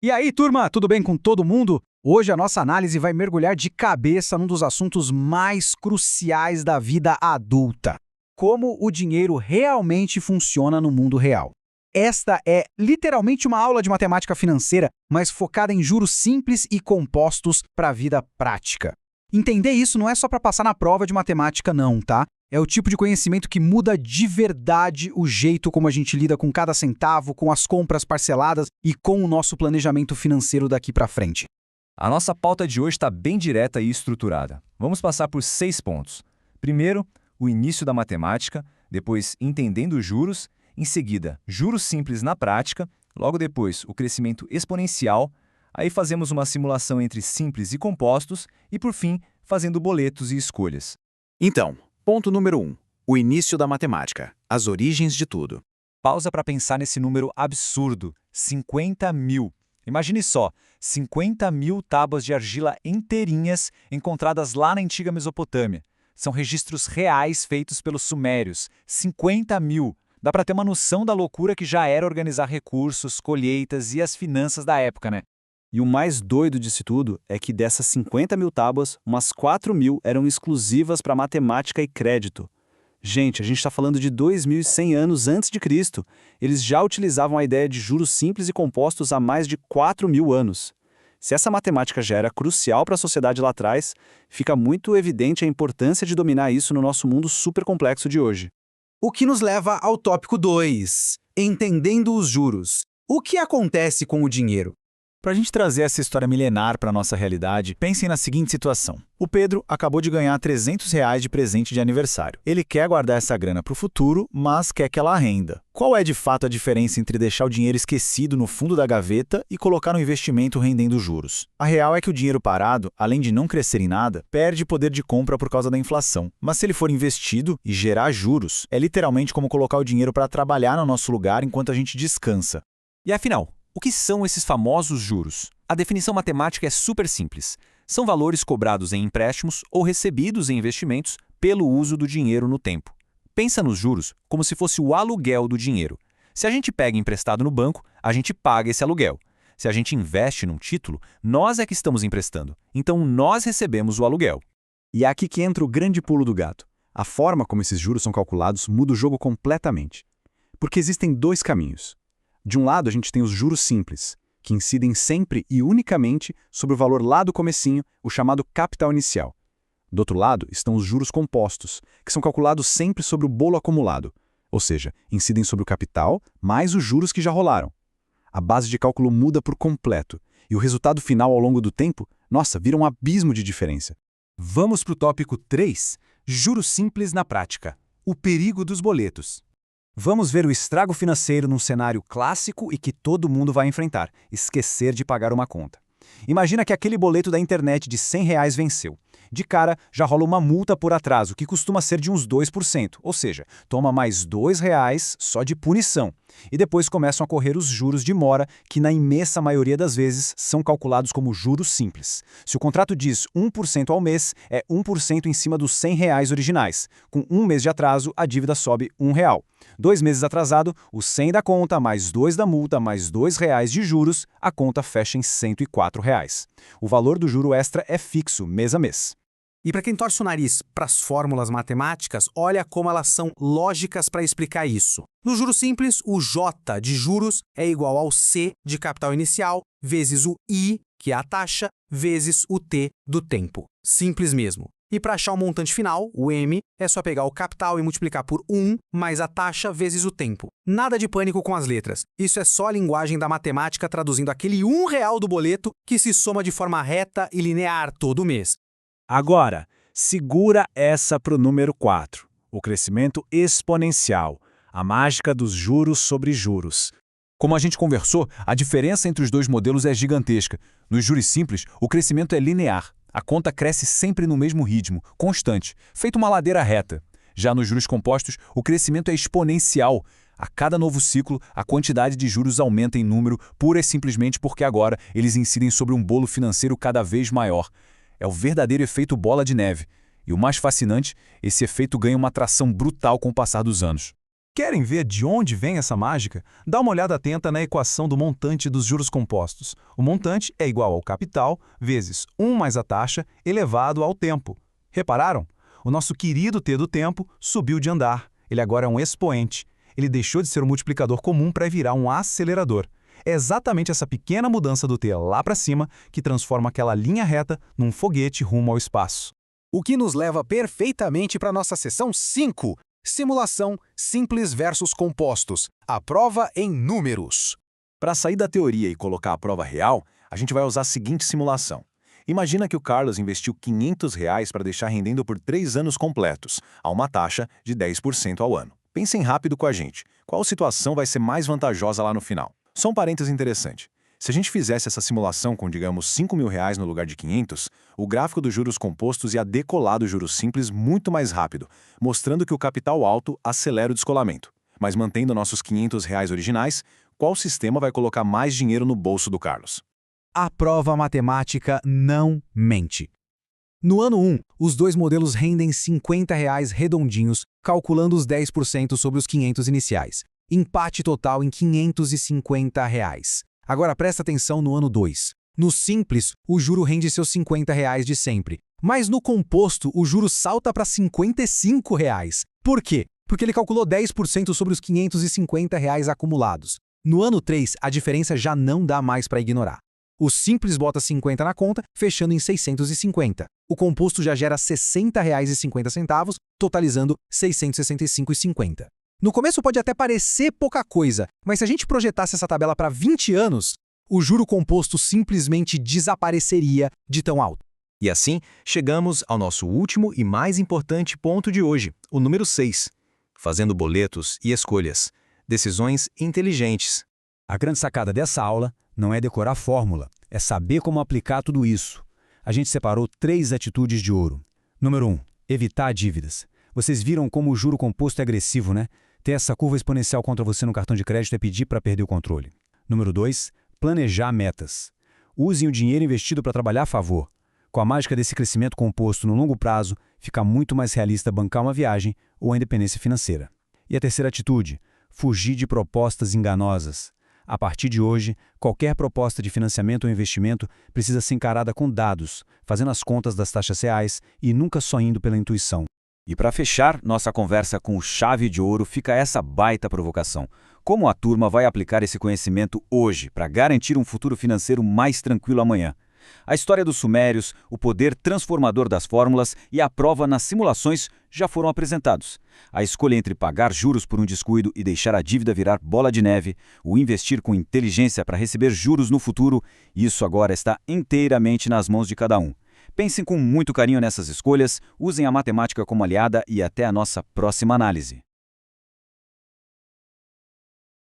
E aí, turma, tudo bem com todo mundo? Hoje a nossa análise vai mergulhar de cabeça num dos assuntos mais cruciais da vida adulta: como o dinheiro realmente funciona no mundo real. Esta é literalmente uma aula de matemática financeira, mas focada em juros simples e compostos para a vida prática. Entender isso não é só para passar na prova de matemática, não, tá? É o tipo de conhecimento que muda de verdade o jeito como a gente lida com cada centavo, com as compras parceladas e com o nosso planejamento financeiro daqui para frente. A nossa pauta de hoje está bem direta e estruturada. Vamos passar por 6 pontos. Primeiro, o início da matemática, depois entendendo os juros, em seguida, juros simples na prática, logo depois, o crescimento exponencial, aí fazemos uma simulação entre simples e compostos e, por fim, fazendo boletos e escolhas. Então, ponto número 1. O início da matemática. As origens de tudo. Pausa para pensar nesse número absurdo, 50 mil. Imagine só, 50 mil tábuas de argila inteirinhas encontradas lá na antiga Mesopotâmia. São registros reais feitos pelos sumérios. 50 mil. Dá para ter uma noção da loucura que já era organizar recursos, colheitas e as finanças da época, né? E o mais doido disso tudo é que dessas 50 mil tábuas, umas 4 mil eram exclusivas para matemática e crédito. Gente, a gente está falando de 2.100 anos antes de Cristo. Eles já utilizavam a ideia de juros simples e compostos há mais de 4 mil anos. Se essa matemática já era crucial para a sociedade lá atrás, fica muito evidente a importância de dominar isso no nosso mundo super complexo de hoje. O que nos leva ao tópico 2. Entendendo os juros. O que acontece com o dinheiro? Para a gente trazer essa história milenar para a nossa realidade, pensem na seguinte situação. O Pedro acabou de ganhar R$ 300 de presente de aniversário. Ele quer guardar essa grana para o futuro, mas quer que ela renda. Qual é de fato a diferença entre deixar o dinheiro esquecido no fundo da gaveta e colocar no investimento rendendo juros? A real é que o dinheiro parado, além de não crescer em nada, perde poder de compra por causa da inflação. Mas se ele for investido e gerar juros, é literalmente como colocar o dinheiro para trabalhar no nosso lugar enquanto a gente descansa. E afinal, o que são esses famosos juros? A definição matemática é super simples. São valores cobrados em empréstimos ou recebidos em investimentos pelo uso do dinheiro no tempo. Pensa nos juros como se fosse o aluguel do dinheiro. Se a gente pega emprestado no banco, a gente paga esse aluguel. Se a gente investe num título, nós é que estamos emprestando. Então nós recebemos o aluguel. E é aqui que entra o grande pulo do gato. A forma como esses juros são calculados muda o jogo completamente. Porque existem dois caminhos. De um lado, a gente tem os juros simples, que incidem sempre e unicamente sobre o valor lá do comecinho, o chamado capital inicial. Do outro lado, estão os juros compostos, que são calculados sempre sobre o bolo acumulado, ou seja, incidem sobre o capital mais os juros que já rolaram. A base de cálculo muda por completo, e o resultado final ao longo do tempo, nossa, vira um abismo de diferença. Vamos para o tópico 3, juros simples na prática. O perigo dos boletos. Vamos ver o estrago financeiro num cenário clássico e que todo mundo vai enfrentar: esquecer de pagar uma conta. Imagina que aquele boleto da internet de R$ 100 venceu. De cara, já rola uma multa por atraso, que costuma ser de uns 2%, ou seja, toma mais R$ 2 só de punição. E depois começam a correr os juros de mora, que na imensa maioria das vezes são calculados como juros simples. Se o contrato diz 1% ao mês, é 1% em cima dos R$ 100 originais. Com um mês de atraso, a dívida sobe R$ 1. 2 meses atrasado, os 100 da conta, mais 2 da multa, mais R$ 2 de juros, a conta fecha em R$ 104. O valor do juro extra é fixo, mês a mês. E para quem torce o nariz para as fórmulas matemáticas, olha como elas são lógicas para explicar isso. No juro simples, o J de juros é igual ao C de capital inicial, vezes o I, que é a taxa, vezes o T do tempo. Simples mesmo. E para achar o montante final, o M, é só pegar o capital e multiplicar por 1 mais a taxa vezes o tempo. Nada de pânico com as letras. Isso é só a linguagem da matemática traduzindo aquele R$ 1 do boleto que se soma de forma reta e linear todo mês. Agora, segura essa para o número 4, o crescimento exponencial, a mágica dos juros sobre juros. Como a gente conversou, a diferença entre os dois modelos é gigantesca. Nos juros simples, o crescimento é linear. A conta cresce sempre no mesmo ritmo, constante, feito uma ladeira reta. Já nos juros compostos, o crescimento é exponencial. A cada novo ciclo, a quantidade de juros aumenta em número, pura e simplesmente porque agora eles incidem sobre um bolo financeiro cada vez maior. É o verdadeiro efeito bola de neve. E o mais fascinante, esse efeito ganha uma atração brutal com o passar dos anos. Querem ver de onde vem essa mágica? Dá uma olhada atenta na equação do montante dos juros compostos. O montante é igual ao capital vezes 1 mais a taxa elevado ao tempo. Repararam? O nosso querido T do tempo subiu de andar. Ele agora é um expoente. Ele deixou de ser um multiplicador comum para virar um acelerador. É exatamente essa pequena mudança do T lá para cima que transforma aquela linha reta num foguete rumo ao espaço. O que nos leva perfeitamente para a nossa seção 5, simulação simples versus compostos, a prova em números. Para sair da teoria e colocar a prova real, a gente vai usar a seguinte simulação. Imagina que o Carlos investiu R$ 500 para deixar rendendo por 3 anos completos, a uma taxa de 10% ao ano. Pensem rápido com a gente. Qual situação vai ser mais vantajosa lá no final? Só um parênteses interessante. Se a gente fizesse essa simulação com, digamos, R$ 5.000 no lugar de 500, o gráfico dos juros compostos ia decolar do juros simples muito mais rápido, mostrando que o capital alto acelera o descolamento. Mas mantendo nossos R$ 500 originais, qual sistema vai colocar mais dinheiro no bolso do Carlos? A prova matemática não mente. No ano 1, os dois modelos rendem R$ 50 redondinhos, calculando os 10% sobre os 500 iniciais. Empate total em R$ 550. Agora presta atenção no ano 2. No simples, o juro rende seus R$ 50 de sempre. Mas no composto, o juro salta para R$ 55. Por quê? Porque ele calculou 10% sobre os R$ 550 acumulados. No ano 3, a diferença já não dá mais para ignorar. O simples bota 50 na conta, fechando em 650. O composto já gera R$ 60,50, totalizando R$ 665,50. No começo pode até parecer pouca coisa, mas se a gente projetasse essa tabela para 20 anos, o juro composto simplesmente desapareceria de tão alto. E assim, chegamos ao nosso último e mais importante ponto de hoje, o número 6. Fazendo boletos e escolhas. Decisões inteligentes. A grande sacada dessa aula não é decorar a fórmula, é saber como aplicar tudo isso. A gente separou 3 atitudes de ouro. Número 1, evitar dívidas. Vocês viram como o juro composto é agressivo, né? Ter essa curva exponencial contra você no cartão de crédito é pedir para perder o controle. Número 2, planejar metas. Usem o dinheiro investido para trabalhar a favor. Com a mágica desse crescimento composto no longo prazo, fica muito mais realista bancar uma viagem ou a independência financeira. E a terceira atitude, fugir de propostas enganosas. A partir de hoje, qualquer proposta de financiamento ou investimento precisa ser encarada com dados, fazendo as contas das taxas reais e nunca só indo pela intuição. E para fechar nossa conversa com o chave de ouro, fica essa baita provocação. Como a turma vai aplicar esse conhecimento hoje para garantir um futuro financeiro mais tranquilo amanhã? A história dos sumérios, o poder transformador das fórmulas e a prova nas simulações já foram apresentados. A escolha entre pagar juros por um descuido e deixar a dívida virar bola de neve, o investir com inteligência para receber juros no futuro, isso agora está inteiramente nas mãos de cada um. Pensem com muito carinho nessas escolhas, usem a matemática como aliada e até a nossa próxima análise.